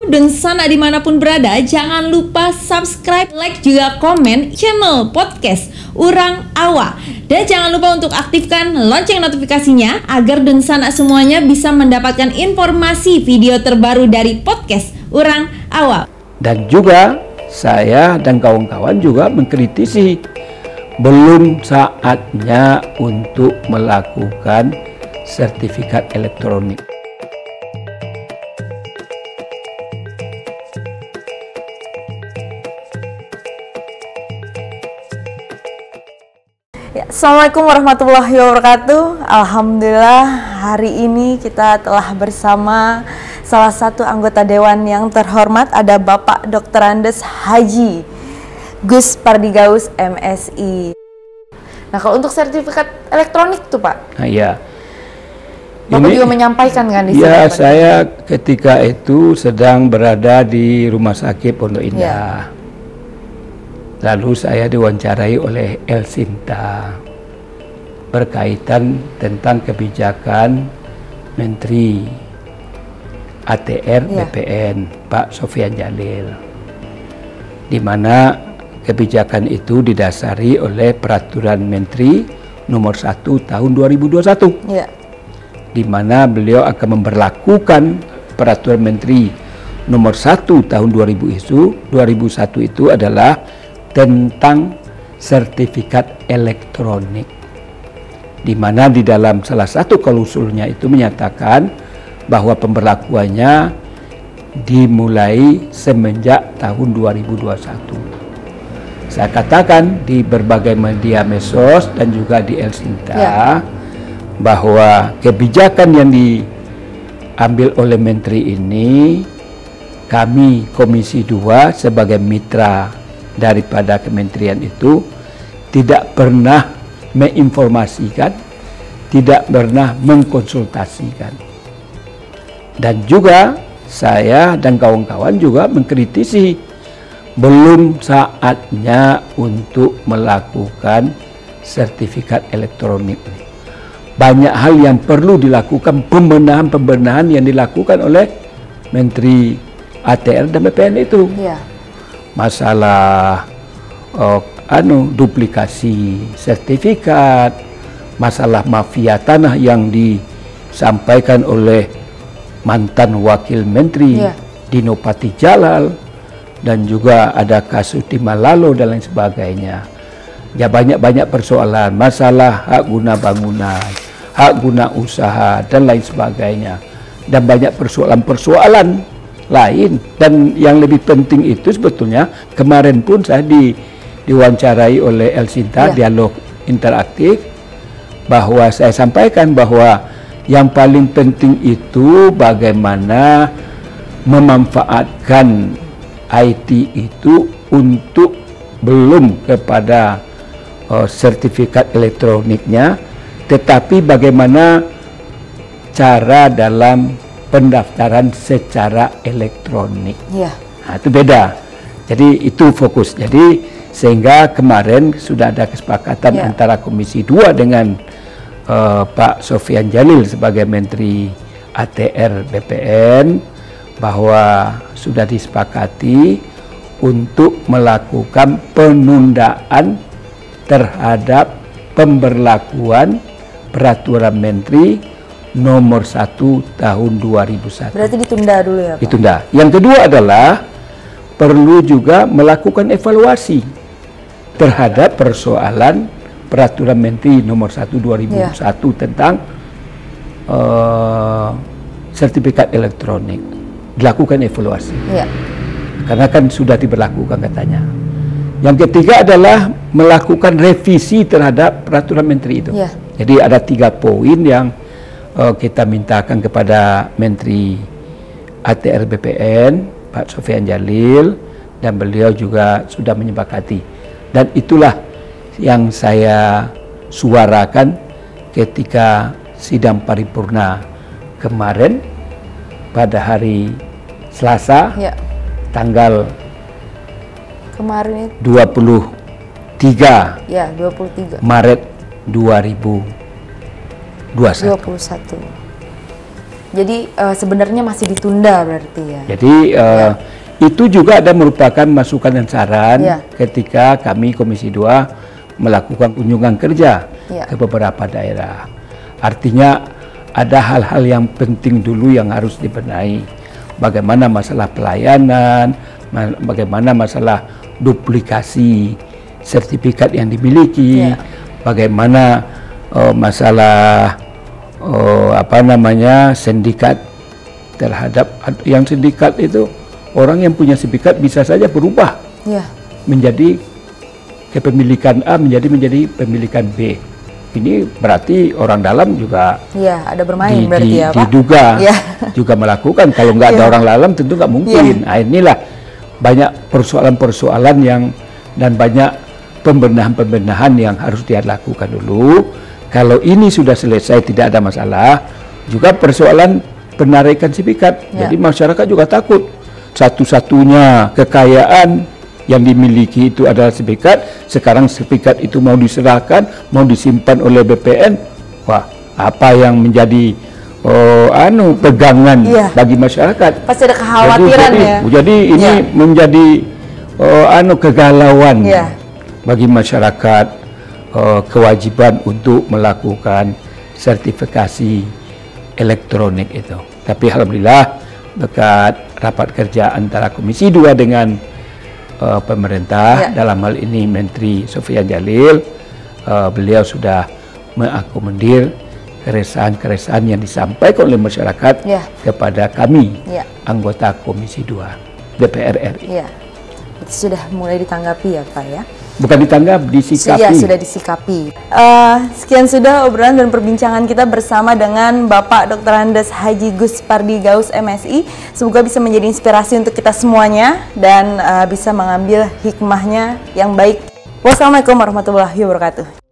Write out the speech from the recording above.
Dan sana dimanapun berada, jangan lupa subscribe, like, juga komen channel podcast Urang Awa. Dan jangan lupa untuk aktifkan lonceng notifikasinya agar dan sana semuanya bisa mendapatkan informasi video terbaru dari podcast Urang Awa. Dan juga saya dan kawan-kawan juga mengkritisi belum saatnya untuk melakukan sertifikat elektronik. Assalamualaikum warahmatullahi wabarakatuh. Alhamdulillah hari ini kita telah bersama salah satu anggota dewan yang terhormat, ada Bapak Dr. Andes Haji Gus Pardigaus MSI. Nah, kalau untuk sertifikat elektronik tuh Pak, nah, ya. Bapak juga menyampaikan kan di sini? Ya, saya ketika itu sedang berada di Rumah Sakit Pondok Indah. Lalu saya diwawancarai oleh El Sinta berkaitan tentang kebijakan Menteri ATR BPN Pak Sofyan Djalil, di mana kebijakan itu didasari oleh Peraturan Menteri Nomor 1 Tahun 2021, di mana beliau akan memberlakukan Peraturan Menteri Nomor 1 Tahun 2001 itu adalah tentang sertifikat elektronik, di mana di dalam salah satu klausulnya itu menyatakan bahwa pemberlakuannya dimulai semenjak tahun 2021. Saya katakan di berbagai media medsos dan juga di El Sinta bahwa kebijakan yang diambil oleh Menteri ini, kami Komisi 2 sebagai mitra daripada kementerian itu tidak pernah menginformasikan, tidak pernah mengkonsultasikan. Dan juga saya dan kawan-kawan juga mengkritisi belum saatnya untuk melakukan sertifikat elektronik. Banyak hal yang perlu dilakukan, pembenahan yang dilakukan oleh Menteri ATR dan BPN itu. Masalah duplikasi sertifikat, masalah mafia tanah yang disampaikan oleh mantan wakil menteri Dino Patijalal, dan juga ada kasus di Malalo dan lain sebagainya. Ya, banyak persoalan, masalah hak guna bangunan, hak guna usaha dan lain sebagainya, dan banyak persoalan lain. Dan yang lebih penting itu sebetulnya kemarin pun saya diwawancarai oleh El Sinta, dialog interaktif, bahwa saya sampaikan bahwa yang paling penting itu bagaimana memanfaatkan IT itu untuk belum kepada sertifikat elektroniknya, tetapi bagaimana cara dalam pendaftaran secara elektronik. Nah, itu beda. Jadi itu fokus. Jadi sehingga kemarin sudah ada kesepakatan antara Komisi 2 dengan Pak Sofyan Djalil sebagai Menteri ATR BPN, bahwa sudah disepakati untuk melakukan penundaan terhadap pemberlakuan Peraturan Menteri Nomor 1 Tahun 2001. Berarti ditunda dulu ya Pak? Ditunda. Yang kedua adalah perlu juga melakukan evaluasi terhadap persoalan Peraturan Menteri Nomor 1 2001 tentang sertifikat elektronik. Dilakukan evaluasi. Karena kan sudah diberlakukan katanya. Yang ketiga adalah melakukan revisi terhadap Peraturan Menteri itu. Jadi ada 3 poin yang kita mintakan kepada Menteri ATR BPN Pak Sofyan Djalil, dan beliau juga sudah menyepakati, dan itulah yang saya suarakan ketika sidang paripurna kemarin pada hari Selasa tanggal kemarin 23 Maret 2021. Jadi sebenarnya masih ditunda berarti ya. Jadi itu juga ada merupakan masukan dan saran ketika kami Komisi 2 melakukan kunjungan kerja ke beberapa daerah. Artinya ada hal-hal yang penting dulu yang harus dibenahi. Bagaimana masalah pelayanan, bagaimana masalah duplikasi sertifikat yang dimiliki, bagaimana masalah sindikat terhadap yang sindikat itu, orang yang punya sertifikat bisa saja berubah menjadi kepemilikan A menjadi pemilikan B. Ini berarti orang dalam juga ada bermain berarti ya Pak? Diduga juga melakukan. Kalau nggak ada orang dalam tentu nggak mungkin. Nah, inilah banyak persoalan-persoalan yang dan banyak pembenahan-pembenahan yang harus dia lakukan dulu. Kalau ini sudah selesai tidak ada masalah, juga persoalan penarikan sertifikat. Jadi masyarakat juga takut satu-satunya kekayaan yang dimiliki itu adalah sertifikat. Sekarang sertifikat itu mau diserahkan, mau disimpan oleh BPN. Wah, apa yang menjadi pegangan bagi masyarakat? Pasti ada kekhawatiran jadi ini menjadi kegalauan bagi masyarakat, kewajiban untuk melakukan sertifikasi elektronik itu. Tapi alhamdulillah berkat rapat kerja antara Komisi 2 dengan pemerintah, dalam hal ini Menteri Sofyan Djalil, beliau sudah mengakomodir keresahan-keresahan yang disampaikan oleh masyarakat kepada kami, anggota Komisi 2 DPR RI. Itu sudah mulai ditanggapi ya Pak ya? Bukan ditanggap, disikapi. Iya, sudah disikapi. Sekian sudah obrolan dan perbincangan kita bersama dengan Bapak Dr. Andes Haji Gus Pardi Gaus MSI. Semoga bisa menjadi inspirasi untuk kita semuanya dan bisa mengambil hikmahnya yang baik. Wassalamualaikum warahmatullahi wabarakatuh.